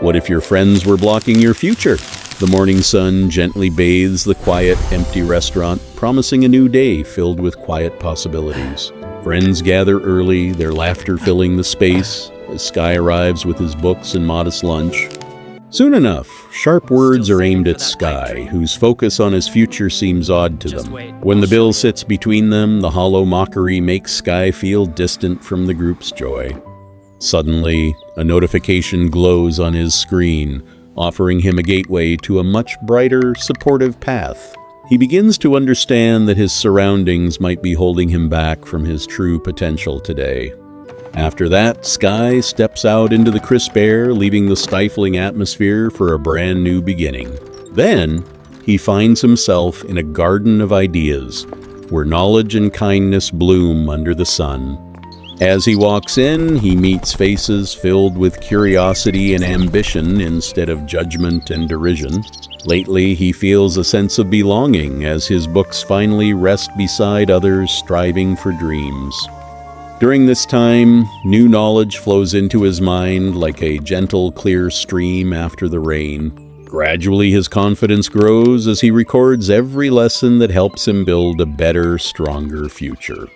What if your friends were blocking your future? The morning sun gently bathes the quiet, empty restaurant, promising a new day filled with quiet possibilities. Friends gather early, their laughter filling the space, as Sky arrives with his books and modest lunch. Soon enough, sharp words are aimed at Sky, whose focus on his future seems odd to them. When the bill sits between them, the hollow mockery makes Sky feel distant from the group's joy. Suddenly, a notification glows on his screen, offering him a gateway to a much brighter, supportive path. He begins to understand that his surroundings might be holding him back from his true potential today. After that, Sky steps out into the crisp air, leaving the stifling atmosphere for a brand new beginning. Then, he finds himself in a garden of ideas, where knowledge and kindness bloom under the sun. As he walks in, he meets faces filled with curiosity and ambition instead of judgment and derision. Lately, he feels a sense of belonging as his books finally rest beside others striving for dreams. During this time, new knowledge flows into his mind like a gentle, clear stream after the rain. Gradually, his confidence grows as he records every lesson that helps him build a better, stronger future.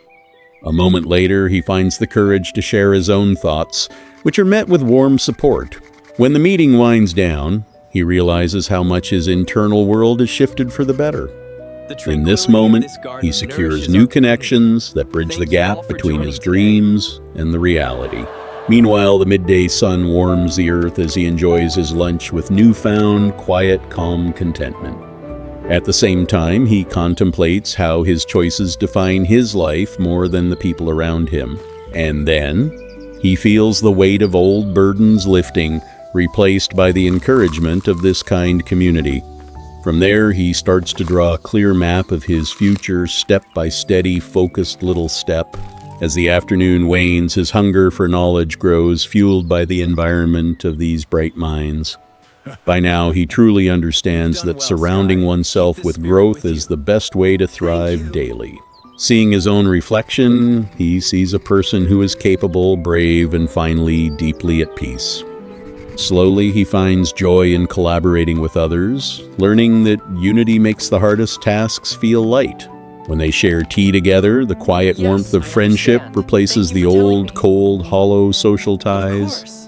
A moment later, he finds the courage to share his own thoughts, which are met with warm support. When the meeting winds down, he realizes how much his internal world has shifted for the better. In this moment, he secures new connections that bridge the gap between his dreams and the reality. Meanwhile, the midday sun warms the earth as he enjoys his lunch with newfound, quiet, calm contentment. At the same time, he contemplates how his choices define his life more than the people around him. And then, he feels the weight of old burdens lifting, replaced by the encouragement of this kind community. From there, he starts to draw a clear map of his future, step by steady, focused little step. As the afternoon wanes, his hunger for knowledge grows, fueled by the environment of these bright minds. By now, he truly understands that surrounding oneself with growth is the best way to thrive daily. Seeing his own reflection, he sees a person who is capable, brave, and finally deeply at peace. Slowly, he finds joy in collaborating with others, learning that unity makes the hardest tasks feel light. When they share tea together, the quiet warmth of friendship replaces the old, cold, hollow social ties.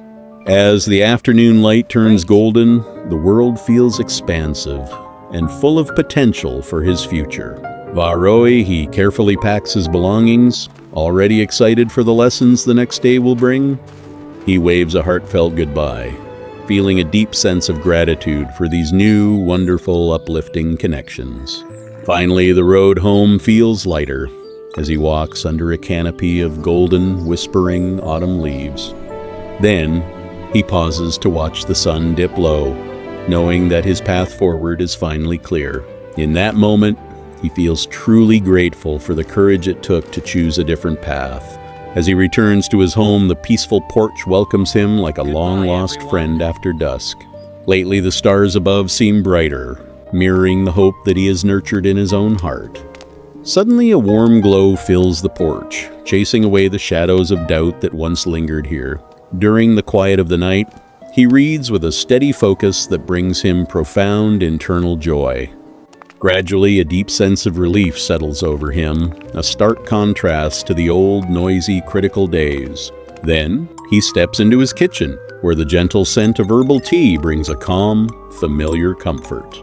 As the afternoon light turns golden, the world feels expansive and full of potential for his future. Varoi, he carefully packs his belongings, already excited for the lessons the next day will bring. He waves a heartfelt goodbye, feeling a deep sense of gratitude for these new, wonderful, uplifting connections. Finally, the road home feels lighter as he walks under a canopy of golden, whispering autumn leaves. Then, he pauses to watch the sun dip low, knowing that his path forward is finally clear. In that moment, he feels truly grateful for the courage it took to choose a different path. As he returns to his home, the peaceful porch welcomes him like a long-lost friend after dusk. Lately, the stars above seem brighter, mirroring the hope that he has nurtured in his own heart. Suddenly, a warm glow fills the porch, chasing away the shadows of doubt that once lingered here. During the quiet of the night, he reads with a steady focus that brings him profound internal joy. Gradually, a deep sense of relief settles over him, a stark contrast to the old, noisy, critical days. Then, he steps into his kitchen, where the gentle scent of herbal tea brings a calm, familiar comfort.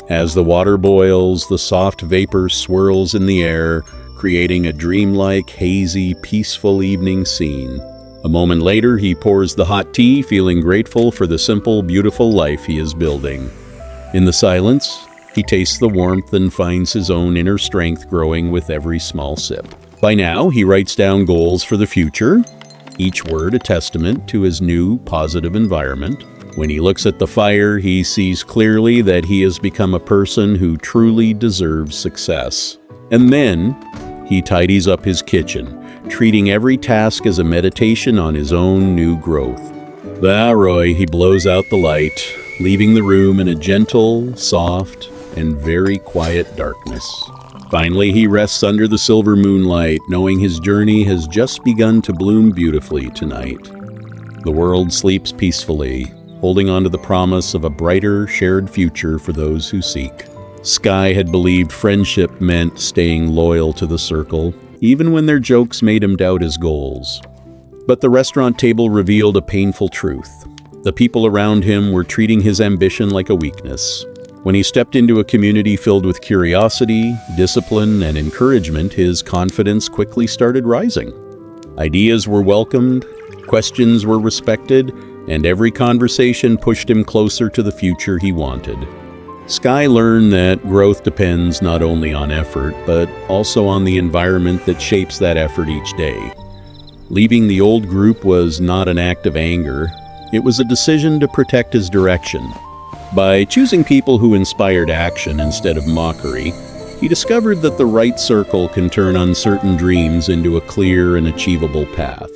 As the water boils, the soft vapor swirls in the air, creating a dreamlike, hazy, peaceful evening scene. A moment later, he pours the hot tea, feeling grateful for the simple, beautiful life he is building. In the silence, he tastes the warmth and finds his own inner strength growing with every small sip. By now, he writes down goals for the future, each word a testament to his new, positive environment. When he looks at the fire, he sees clearly that he has become a person who truly deserves success. And then, he tidies up his kitchen, treating every task as a meditation on his own new growth. Varoi, he blows out the light, leaving the room in a gentle, soft, and very quiet darkness. Finally, he rests under the silver moonlight, knowing his journey has just begun to bloom beautifully tonight. The world sleeps peacefully, holding on to the promise of a brighter, shared future for those who seek. Sky had believed friendship meant staying loyal to the circle, even when their jokes made him doubt his goals. But the restaurant table revealed a painful truth. The people around him were treating his ambition like a weakness. When he stepped into a community filled with curiosity, discipline, and encouragement, his confidence quickly started rising. Ideas were welcomed, questions were respected, and every conversation pushed him closer to the future he wanted. Sky learned that growth depends not only on effort, but also on the environment that shapes that effort each day. Leaving the old group was not an act of anger, it was a decision to protect his direction. By choosing people who inspired action instead of mockery, he discovered that the right circle can turn uncertain dreams into a clear and achievable path.